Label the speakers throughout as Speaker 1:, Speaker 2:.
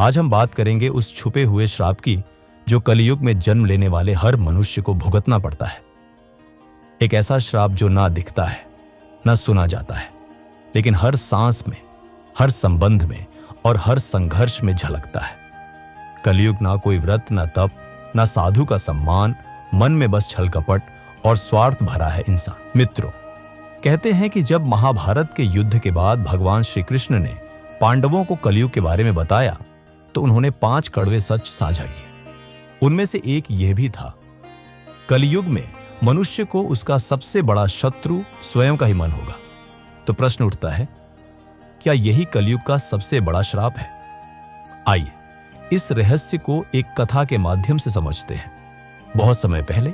Speaker 1: आज हम बात करेंगे उस छुपे हुए श्राप की जो कलयुग में जन्म लेने वाले हर मनुष्य को भुगतना पड़ता है। एक ऐसा श्राप जो ना दिखता है, ना सुना जाता है, लेकिन हर सांस में, हर संबंध में और हर संघर्ष में झलकता है। कलयुग ना कोई व्रत, ना तप, ना साधु का सम्मान, मन में बस छल कपट और स्वार्थ भरा है इंसान। मित्रों, कहते हैं कि जब महाभारत के युद्ध के बाद भगवान श्री कृष्ण ने पांडवों को कलयुग के बारे में बताया तो उन्होंने 5 कड़वे सच साझा किए। उनमें से एक यह भी था, कलयुग में मनुष्य को उसका सबसे बड़ा शत्रु स्वयं का ही मन होगा। तो प्रश्न उठता है, क्या यही कलयुग का सबसे बड़ा श्राप है? आइए इस रहस्य को एक कथा के माध्यम से समझते हैं। बहुत समय पहले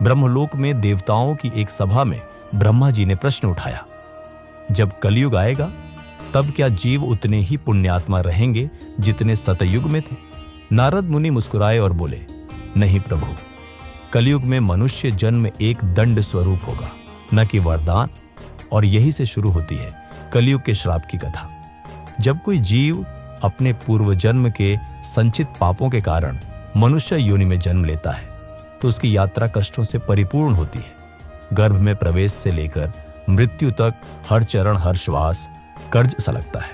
Speaker 1: ब्रह्मलोक में देवताओं की एक सभा में ब्रह्मा जी ने प्रश्न उठाया, जब कलयुग आएगा तब क्या जीव उतने ही पुण्यात्मा रहेंगे जितने सतयुग में थे? नारद मुनि मुस्कुराए और बोले, नहीं प्रभु, कलयुग में मनुष्य जन्म एक दंड स्वरूप होगा, न कि वरदान। और यही से शुरू होती है कलयुग के श्राप की कथा। जब कोई जीव अपने पूर्व जन्म के संचित पापों के कारण मनुष्य योनि में जन्म लेता है तो उसकी यात्रा कष्टों से परिपूर्ण होती है। गर्भ में प्रवेश से लेकर मृत्यु तक हर चरण, हर श्वास कर्ज सा लगता है।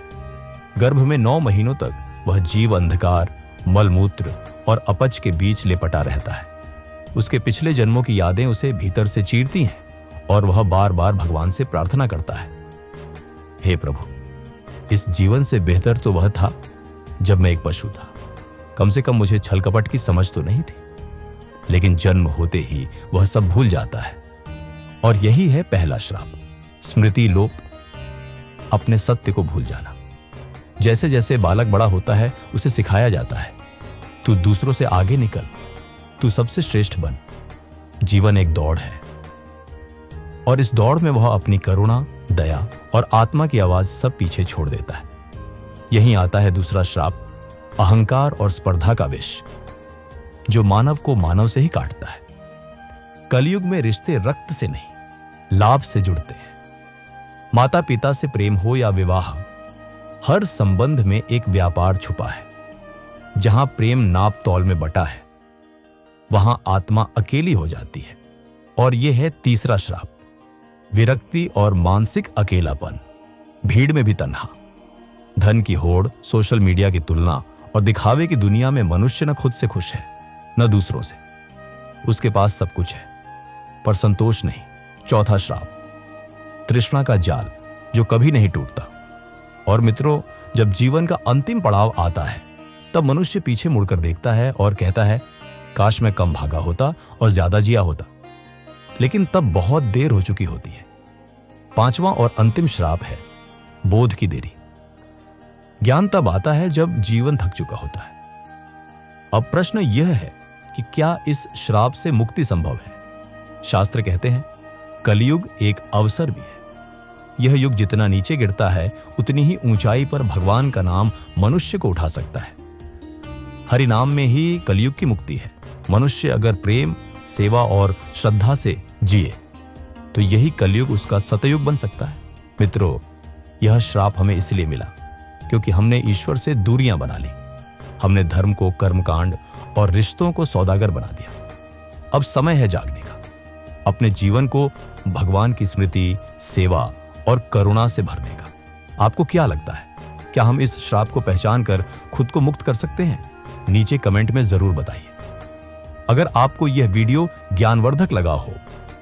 Speaker 1: गर्भ में 9 महीनों तक वह जीव अंधकार, मलमूत्र और अपच के बीच लिपटा रहता है। उसके पिछले जन्मों की यादें उसे भीतर से चीरती हैं और वह बार बार भगवान से प्रार्थना करता है, हे प्रभु, इस जीवन से बेहतर तो वह था जब मैं एक पशु था। कम से कम मुझे छल कपट की समझ तो नहीं थी। लेकिन जन्म होते ही वह सब भूल जाता है और यही है पहला श्राप, स्मृति लोप, अपने सत्य को भूल जाना। जैसे जैसे बालक बड़ा होता है उसे सिखाया जाता है, तू दूसरों से आगे निकल, तू सबसे श्रेष्ठ बन। जीवन एक दौड़ है और इस दौड़ में वह अपनी करुणा, दया और आत्मा की आवाज सब पीछे छोड़ देता है। यहीं आता है दूसरा श्राप, अहंकार और स्पर्धा का विष, जो मानव को मानव से ही काटता है। कलयुग में रिश्ते रक्त से नहीं, लाभ से जुड़ते हैं। माता पिता से प्रेम हो या विवाह, हर संबंध में एक व्यापार छुपा है। जहां प्रेम नाप तौल में बटा है वहां आत्मा अकेली हो जाती है। और यह है तीसरा श्राप, विरक्ति और मानसिक अकेलापन, भीड़ में भी तन्हा। धन की होड़, सोशल मीडिया की तुलना और दिखावे की दुनिया में मनुष्य न खुद से खुश है न दूसरों से। उसके पास सब कुछ है पर संतोष नहीं। चौथा श्राप, तृष्णा का जाल जो कभी नहीं टूटता। और मित्रों, जब जीवन का अंतिम पड़ाव आता है तब मनुष्य पीछे मुड़कर देखता है और कहता है, काश मैं कम भागा होता और ज्यादा जिया होता। लेकिन तब बहुत देर हो चुकी होती है। 5वां और अंतिम श्राप है बोध की देरी। ज्ञान तब आता है जब जीवन थक चुका होता है। अब प्रश्न यह है कि क्या इस श्राप से मुक्ति संभव है? शास्त्र कहते हैं, कलयुग एक अवसर भी है। यह युग जितना नीचे गिरता है उतनी ही ऊंचाई पर भगवान का नाम मनुष्य को उठा सकता है। हरि नाम में ही कलयुग की मुक्ति है। मनुष्य अगर प्रेम, सेवा और श्रद्धा से जिए तो यही कलयुग उसका सतयुग बन सकता है। मित्रों, यह श्राप हमें इसलिए मिला क्योंकि हमने ईश्वर से दूरियां बना ली। हमने धर्म को कर्मकांड और रिश्तों को सौदागर बना दिया। अब समय है जागने का, अपने जीवन को भगवान की स्मृति, सेवा और करुणा से भरने का। आपको क्या लगता है, क्या हम इस श्राप को पहचान कर खुद को मुक्त कर सकते हैं? नीचे कमेंट में जरूर बताइए। अगर आपको यह वीडियो ज्ञानवर्धक लगा हो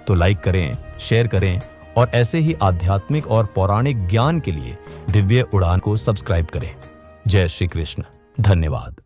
Speaker 1: तो लाइक करें, शेयर करें और ऐसे ही आध्यात्मिक और पौराणिक ज्ञान के लिए दिव्य उड़ान को सब्सक्राइब करें। जय श्री कृष्ण। धन्यवाद।